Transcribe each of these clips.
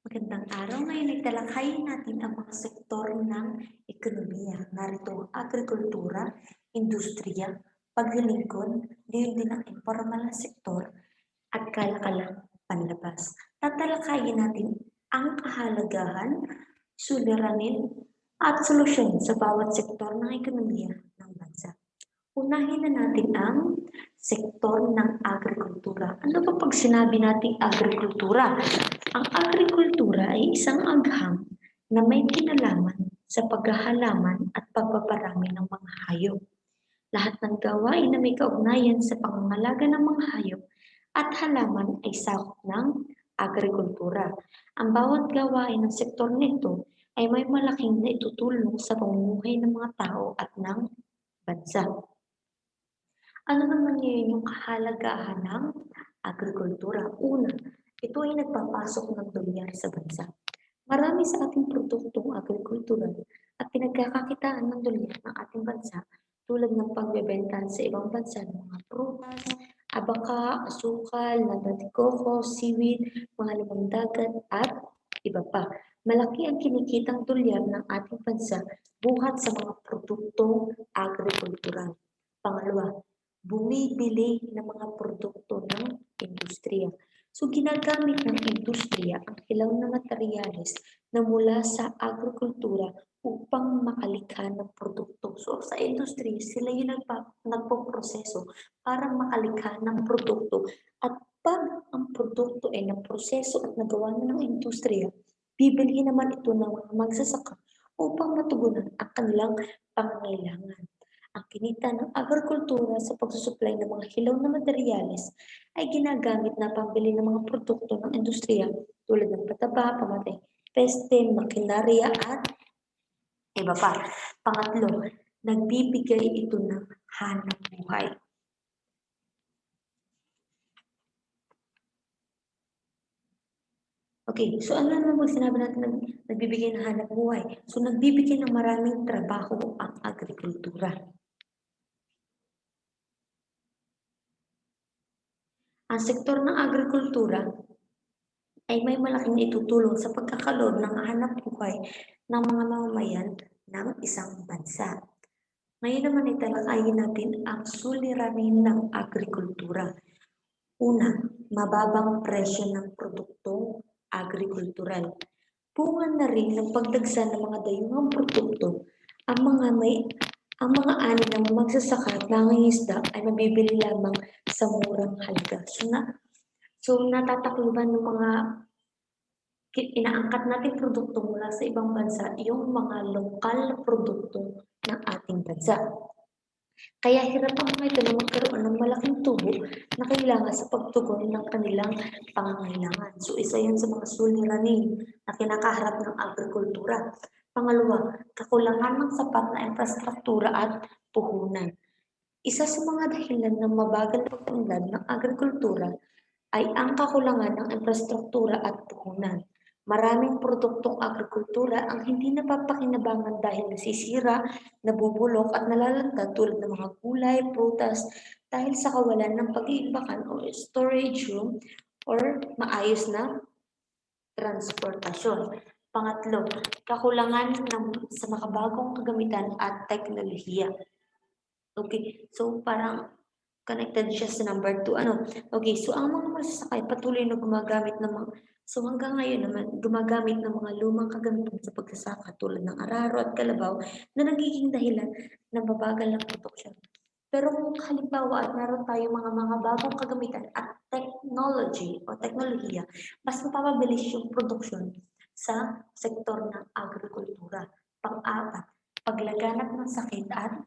Magandang araw. Ngayon ay talakayin natin ang mga sektor ng ekonomiya. Narito ang agrikultura, industriya, paglilingkod, gayon din ang informal na sektor at kalakalang panlabas. Tatalakayin natin ang kahalagahan, suliranin at solusyon sa bawat sektor ng ekonomiya ng bansa. Unahin na natin ang sektor ng agrikultura. Ano ba pag sinabi nating agrikultura? Ang agrikultura ay isang agham na may kinalaman sa paghahalaman at pagpaparami ng mga hayop. Lahat ng gawain na may kaugnayan sa pangangalaga ng mga hayop at halaman ay sakop ng agrikultura. Ang bawat gawain ng sektor nito ay may malaking naitutulong sa pamumuhay ng mga tao at ng bansa. Ano naman ngayon yung kahalagahan ng agrikultura? Una, ito ay nagpapasok ng dolyar sa bansa. Marami sa ating produktong agrikultural at pinagkakakitaan ng dolyar ng ating bansa tulad ng pagbebenta sa ibang bansa ng mga prutas, abaka, asukal, nabatikoko, seaweed, mga limang dagat at iba pa. Malaki ang kinikitang dolyar ng ating bansa buhat sa mga produktong agrikultural. Pangalawa, bumibili ng mga produkto ng industriya. So ginagamit ng industriya ang hilaw na materyales na mula sa agrikultura upang makalikha ng produkto. So sa industriya, sila yung nagpo-proseso para makalikha ng produkto. At pag ang produkto ay naproseso at nagawa na ng industriya, bibilhin naman ito ng mga magsasaka upang matugunan ang kanilang pangangailangan. Ang kinita ng agrikultura sa pagsusupply ng mga hilaw na materyales ay ginagamit na pambili ng mga produkto ng industriya tulad ng pataba, pamatay, peste, makinarya at iba pa. Pangatlo, nagbibigay ito ng hanap buhay. Okay, so ano naman pag sinabi natin nagbibigay ng hanap buhay? So nagbibigay ng maraming trabaho ang agrikultura. Ang sektor ng agrikultura ay may malaking itutulong sa pagkakalob ng hanap buhay ng mga mamamayan ng isang bansa. Ngayon naman italakayin natin ang suliranin ng agrikultura. Una, mababang presyo ng produktong agrikultural. Bunga na rin ng pagdagsa ng mga dayuhang produkto, ang mga may ang mga ani ng magsasaka at nangingisda ay mabibili lamang sa murang halaga. So natatakluban ng mga inaangkat nating produkto mula sa ibang bansa yung mga lokal na produkto ng ating bansa. Kaya hirap ang mga ito na magkaroon ng malaking tubo na kailangan sa pagtugon ng kanilang pangangailangan. So isa yan sa mga suliranin na kinakaharap ng agrikultura. Pangalawa, kakulangan ng sapat na infrastruktura at puhunan. Isa sa mga dahilan ng mabagal na pag-unlad ng agrikultura ay ang kakulangan ng infrastruktura at puhunan. Maraming produktong agrikultura ang hindi napapakinabangan dahil nasisira, nabubulok at nalalanta tulad ng mga gulay, prutas dahil sa kawalan ng pag-iimbakan o storage room or maayos na transportasyon. Pangatlo, kakulangan sa makabagong kagamitan at teknolohiya. Okay, so parang connected siya sa number 2. Ano? Okay, so ang mga masasakay patuloy na gumagamit ng mga so hanggang ngayon naman gumagamit ng mga lumang kagamitan sa pagsasaka tulad ng araro at kalabaw na nagiging dahilan ng mabagal ng produksyon. Pero kung halimbawa at meron tayong mga bagong kagamitan at technology o teknolohiya, mas mapapabilis yung produksyon sa sektor ng agrikultura. Pang-apat, paglaganap ng sakit at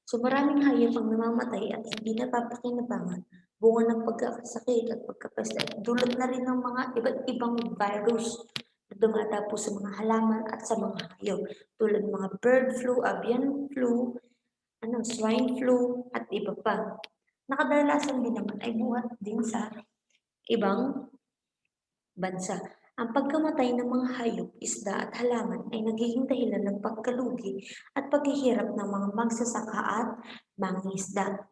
So maraming hayop ang namamatay at hindi napapakinabangan bunga ng pagkakasakit at pagkapeste at dulot na rin ng mga iba't ibang virus na dumadapo sa mga halaman at sa mga hayop tulad ng mga bird flu, avian flu, swine flu at iba pa. Nakadalasan din naman ay buhat din sa ibang bansa. Ang pagkamatay ng mga hayop, isda at halaman ay nagiging dahilan ng pagkalugi at paghihirap ng mga magsasaka at mangingisda.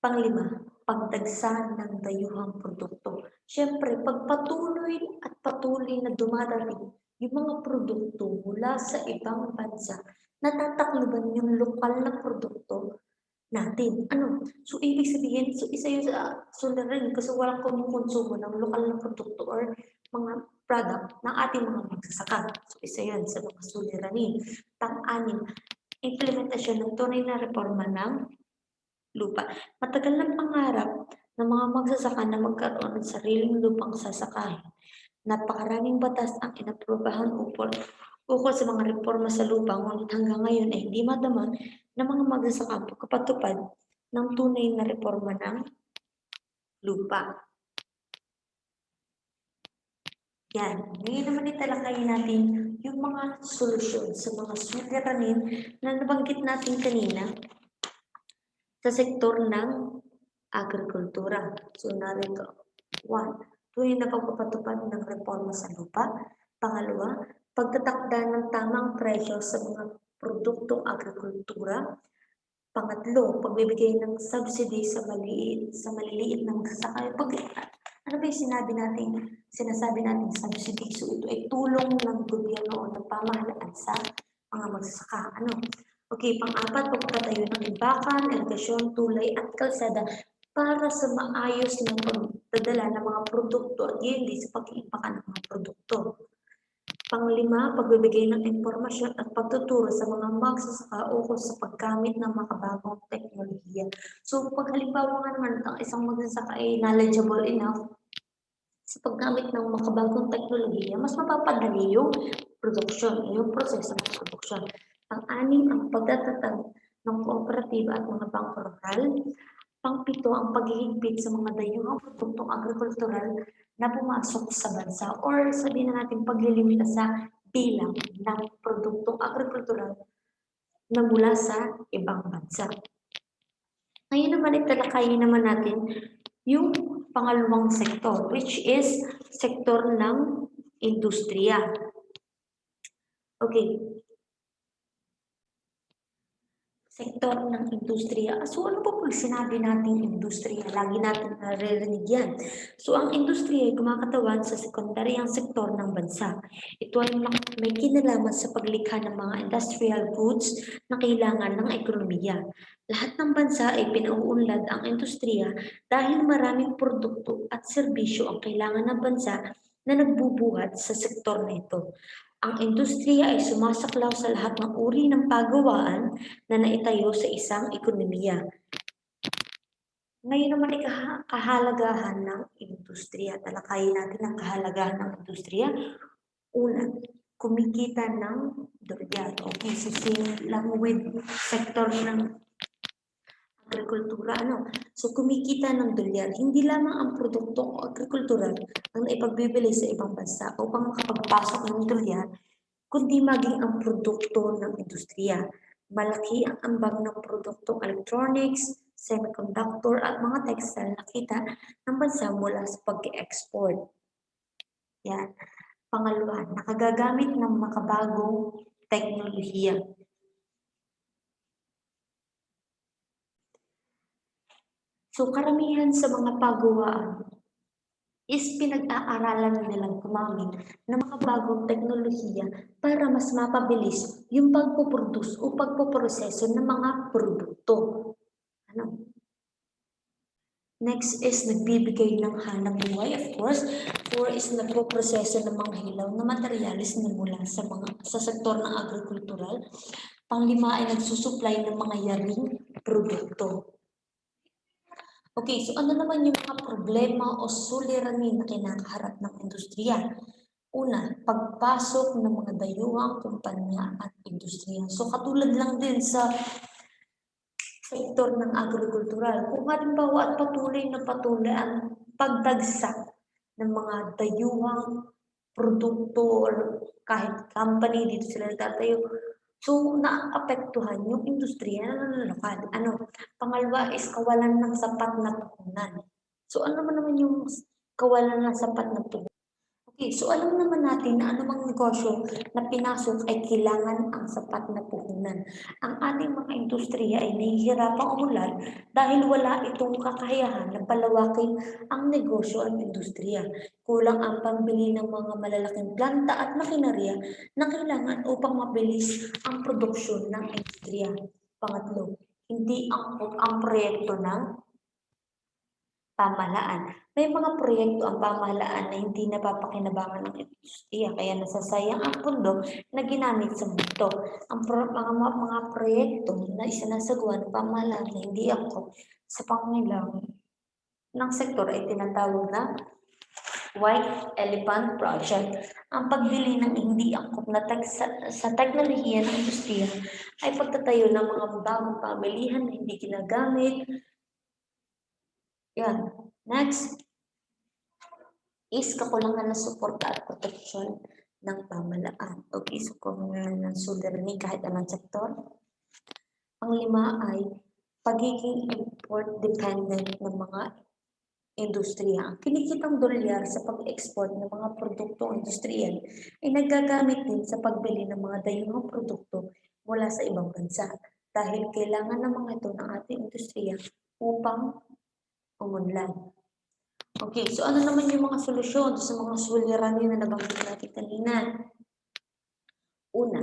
Panglima, pagdagsa ng dayuhang produkto. Siyempre, pag patuloy na dumarating yung mga produkto mula sa ibang bansa, natatakluban yung lokal na produkto natin. So ibig sabihin, so isa yun sa suliranin kasi walang kumukonsumo ng lokal na produkto or mga product ng ating mga magsasaka. So isa yun sa mga suliranin. Pang-anim, implementasyon ng tunay na reforma ng lupa. Matagal ng pangarap ng mga magsasaka na magkaroon ng sariling lupang sasakahin. Napakaraming batas ang inaprubahan ukol sa mga reforma sa lupa, ngunit hanggang ngayon ay hindi madama ng mga magsasaka ang pagkapatupad ng tunay na reforma ng lupa. Yan. Ngayon naman italakayin natin yung mga solusyon sa mga suliranin na nabanggit natin kanina sa sektor ng agrikultura. So narito, 1. Tunay na pagpapatupad ng reforma sa lupa. Pangalawa, pagtatakda ng tamang presyo sa mga produktong agrikultura. Pangatlo, pagbibigay ng subsidy sa maliliit na magsasaka. Ano ba yung sinasabi natin subsidy? So ito ay tulong ng gobyerno o ng pamahalaan sa mga magsasaka. Okay, pang-apat, pagtatayo ng imbakan, irigasyon, tulay at kalsada para sa maayos na pagdadala ng mga produkto at hindi sa pag-iimpakan ng mga produkto. Pang-lima, pagbibigay ng impormasyon at pagtuturo sa mga magsasaka ukol sa paggamit ng makabagong teknolohiya. So pag halimbawa nga naman ang isang magsasaka ay knowledgeable enough sa paggamit ng makabagong teknolohiya, mas mapapadali yung production, yung proseso ng production. Pang-anim, ang pagtatatag ng kooperatiba at mga bangko lokal. Pang-pito, ang paghihigpit sa mga dayuhang produktong agrikultural na pumasok sa bansa or sabihin na natin paglilimita sa bilang ng produktong agrikultural na mula sa ibang bansa. Ngayon naman italakayin naman natin yung pangalawang sektor, which is sektor ng industriya. Okay. Sektor ng industriya. So ano po pag sinabi natin industriya? Lagi natin naririnig yan. So ang industriya ay kumakatawan sa sekundaryang sektor ng bansa. Ito ay may kinalaman sa paglikha ng mga industrial goods na kailangan ng ekonomiya. Lahat ng bansa ay pinauunlad ang industriya dahil maraming produkto at serbisyo ang kailangan ng bansa na nagbubuhat sa sektor na ito. Ang industriya ay sumasaklaw sa lahat ng uri ng pagawaan na naitayo sa isang ekonomiya. Ngayon naman ay kahalagahan ng industriya. Talakayin natin ang kahalagahan ng industriya. Una, kumikita ng dolyar. Okay, so same lang with sektor ng agrikultura. So kumikita ng dolyar. Hindi lamang ang produktong agrikultural ang ipagbibili sa ibang bansa upang makapagpasok ng dolyar, kundi maging ang produkto ng industriya. Malaki ang ambag ng produktong electronics, semiconductor at mga textile na kita ng bansa mula sa pag-export. Yan. Pangalawa, nakagagamit ng makabagong teknolohiya. So karamihan sa mga pagawaan is pinag-aaralan nilang gumamit ng mga bagong teknolohiya para mas mapabilis yung pagpuproduce o pagpoproseso ng mga produkto. Next is nagbibigay ng hanap buhay, of course. 4 is nagpoproseso ng mga hilaw na materyales na mula sa sektor ng agrikultural. Pang-5 ay nagsusupply ng mga yaring produkto. Okay, so ano naman yung mga problema o suliranin na kinakaharap ng industriya? Una, pagpasok ng mga dayuhang kumpanya at industriya. So katulad lang din sa sektor ng agrikultural. Kung halimbawa at patuloy ang pagdagsa ng mga dayuhang produkto or kahit company dito sila nagtatayo, so naapektuhan yung industriya na lokal. Pangalawa is kawalan ng sapat na puhunan. So ano naman yung kawalan ng sapat na puhunan? Okay, so alam naman natin na anumang negosyo na pinasok ay kailangan ang sapat na puhunan. Ang ating mga industriya ay nahihirapang umunlad dahil wala itong kakayahan na palawakin ang negosyo at industriya. Kulang ang pambili ng mga malalaking planta at makinarya na kailangan upang mabilis ang produksyon ng industriya. Pangatlo, hindi ang proyekto ng pamahalaan. May mga proyekto ang pamahalaan na hindi napapakinabangan ng industriya kaya nasasayang ang pondo na ginamit sa mundo. Ang mga proyekto na isinasagawa ng pamahalaan na hindi angkop sa pangangailangan ng sektor ay tinatawag na White Elephant Project. Ang pagbili ng hindi angkop na sa teknolohiya ng industriya ay pagtatayo ng mga bagong pamilihan na hindi ginagamit. Yan. Next is kakulangan ng suporta at proteksyon ng pamahalaan. Okay, so kakulangan ng suliranin kahit anong sektor. Panglima ay pagiging import dependent ng mga industriya. Ang kinikitang dolyar sa pag-export ng mga produktong industriyan ay nagagamit din sa pagbili ng mga dayuhang produkto mula sa ibang bansa dahil kailangan ng mga ito ng ating industriya upang umunlad. Okay, so ano naman yung mga solusyon sa mga suliranin na nabanggit natin kanina? Una,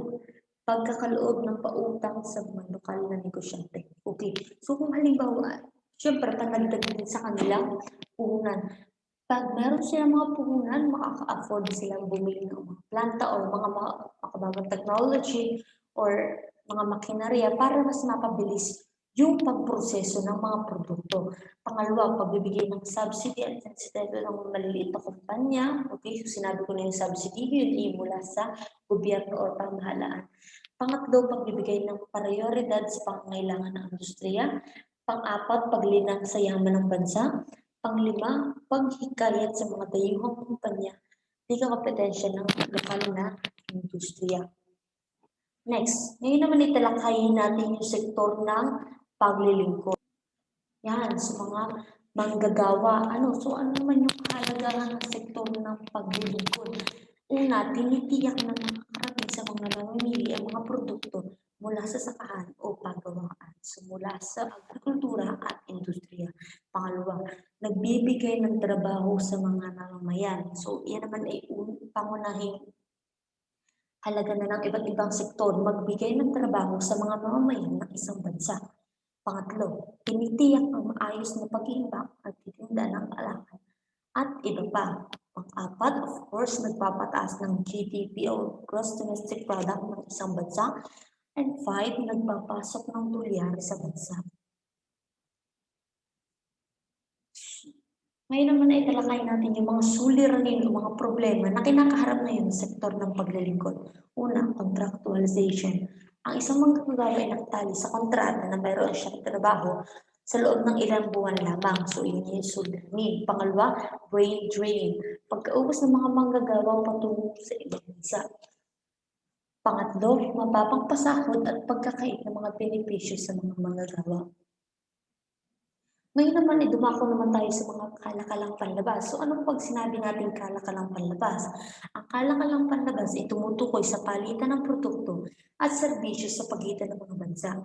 pagkakaloob ng pautang sa mga lokal na negosyante. Okay, so kung halimbawa, syempre panagdag din sa kanilang puhunan. Pag meron silang mga puhunan, makaka-afford silang bumili ng mga planta o mga makabagong technology or mga makinarya para mas mapabilis yung pagproseso ng mga produkto. Pangalawa, pagbibigay ng subsidy at insentive ng maliliit na kumpanya. Okay, so sinabi ko na yung subsidy, yun ay mula sa gobyerno o pamahalaan. Pangatlo, pagbibigay ng prioridad sa pangangailangan ng industriya. Pang-apat, paglinang sa yaman ng bansa. Panglima, paghikayat sa mga dayuhang kumpanya di kompetensya ng lokal na industriya. Next, ngayon naman italakayin natin yung sektor ng paglilingkod. Yan, sa mga manggagawa. So ano naman yung kahalagahan ng sektor ng paglilingkod? Una, tinitiyak na nakakarating sa mga namimili ang mga produkto mula sa sakahan o paggawaan. So mula sa agrikultura at industriya. Pangalawa, nagbibigay ng trabaho sa mga mamamayan. So yan naman ay pangunahing halaga na ng iba't ibang sektor magbigay ng trabaho sa mga mamamayan ng isang bansa. Pangatlo, tinitiyak ang maayos na pag-iimbak at titinda ng alakan at iba pa. Pang-apat, of course, nagpapataas ng GDP o Gross Domestic Product ng isang bansa. And 5, nagpapasok ng dolyar sa bansa. Ngayon naman ay talakayin natin yung mga suliranin o mga problema na kinakaharap ngayon sa sektor ng paglilingkod. Una, contractualization. Ang isang manggagawa ay nakatali sa kontrata na mayroon siyang trabaho sa loob ng ilang buwan lamang. So, yun yung suliranin. Pangalawa, brain drain. Pagkaubos ng mga manggagawa patungo sa ibang bansa. Pangatlo, mababang pasahod at pagkakait ng mga benepisyo sa mga manggagawa. Ngayon naman ay dumako naman tayo sa mga kalakalang panlabas. So anong pag sinabi natin kalakalang panlabas? Ang kalakalang panlabas ay tumutukoy sa palitan ng produkto at serbisyo sa pagitan ng mga bansa.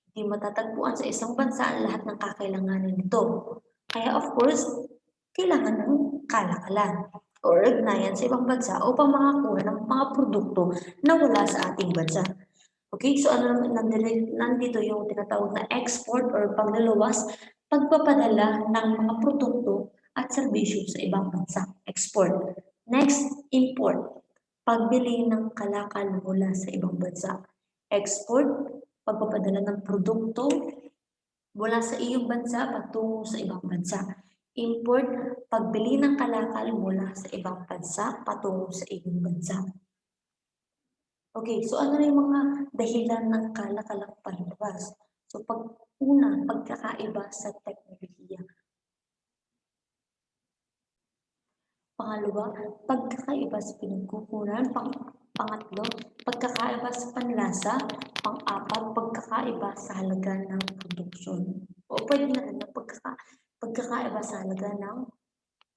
Hindi matatagpuan sa isang bansa ang lahat ng kakailanganin nito. Kaya of course, kailangan ng kalakalan o ugnayan sa ibang bansa upang makakuha ng mga produkto na wala sa ating bansa. Okay, so ano nandito yung tinatawag na export or paglalawas, pagpapadala ng mga produkto at serbisyo sa ibang bansa, export. Next, import, pagbili ng kalakal mula sa ibang bansa. Export, pagpapadala ng produkto mula sa iyong bansa patungo sa ibang bansa. Import, pagbili ng kalakal mula sa ibang bansa patungo sa iyong bansa. Okay, so ano na yung mga dahilan ng kalakalang panlabas? So una, pagkakaiba sa teknolohiya. Pangalawa, pagkakaiba sa pinagkukunan. Pangatlo, pagkakaiba sa panlasa. Pang-apat, pagkakaiba sa halaga ng produksyon. O pwede na rin pagkakaiba sa halaga ng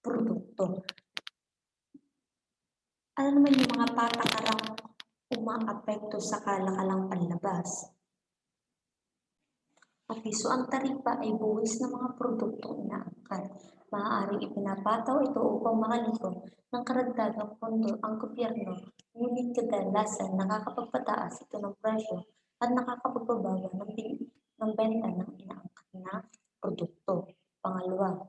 produkto. Ano naman yung mga patakarang umaapekto sa kalakalang panlabas? Okay, so ang taripa ay buwis ng mga produktong inaangkat. Maaaring ipinapataw ito upang makalikon ng karagdagang pondo ang gobyerno, ngunit kadalasan nakakapagpataas ito ng presyo at nakakapagpabawa ng benta ng inaangkat na produkto. Pangalawa,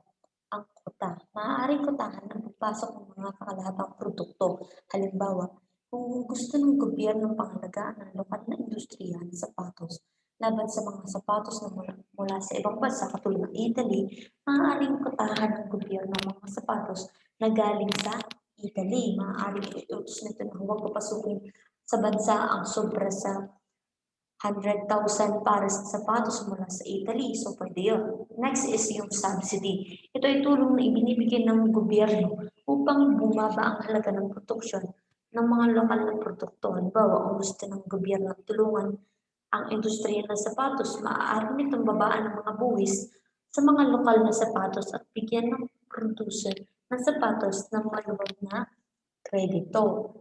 ang kota. Maaaring kotahan ang pagpasok ng mga kakalahatang produkto. Halimbawa, kung gusto ng gobyerno pangalagaan ang lokal na industriya ng sapatos laban sa mga sapatos na mula sa ibang bansa katulad ng Italy, maaaring kotahan ng gobyerno ang mga sapatos na galing sa Italy. Maaaring iutos nito na huwag papasukin sa bansa ang sobra sa 100,000 pares na sapatos mula sa Italy. So, pwede yun. Next is yung subsidy. Ito ay tulong na ibinibigay ng gobyerno upang bumaba ang halaga ng produksyon ng mga lokal na produkto. Halimbawa, kung gusto ng gobyerno tulungan ang industriya ng sapatos, maaari nitong babaan ng mga buwis sa mga lokal na sapatos at bigyan ng producer ng sapatos ng maluwag na kredito.